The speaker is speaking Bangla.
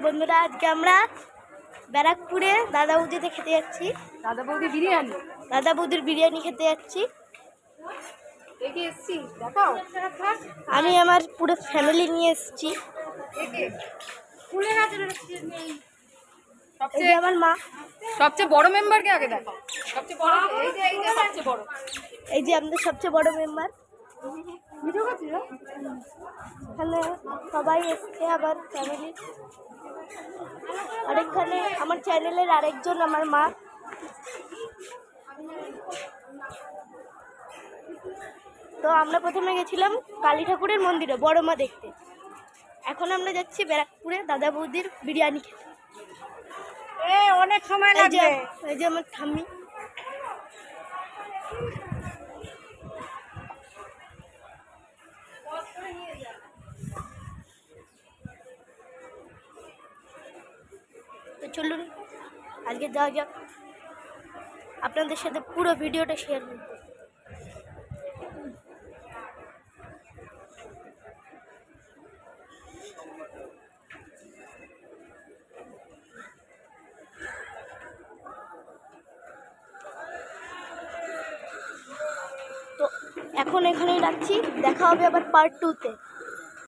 বন্ধুরা, আজকে আমরা ব্যারাকপুরে দাদা বৌদিতে খেতে যাচ্ছি। দাদা বৌদির বিরিয়ানি খেতে যাচ্ছি। দেখাও। আমি আমার পুরো ফ্যামিলি নিয়ে এসেছি। আমার মা। সবচেয়ে বড় মেম্বারকে আগে দেখাও। সবচেয়ে বড় এই যে আমাদের সবচেয়ে বড় মেম্বার। এখানে সবাই এসছে, আবার ফ্যামিলি। আরেকখানে আমার চ্যানেলের আরেকজন আমার মা। তো আমরা প্রথমে গেছিলাম কালী ঠাকুরের মন্দিরে বড় মা দেখতে। এখন আমরা যাচ্ছি ব্যারাকপুরে দাদা বৌদির বিরিয়ানি খেতে। অনেক সময় লাগবে। এই যে আমার ঠাম্মি। তো চলুন আজকে যাওয়া যাক, আপনাদের সাথে পুরো ভিডিওটা শেয়ার করব। তো এখন এখানেই রাখছি, দেখা হবে আবার পার্ট 2-তে।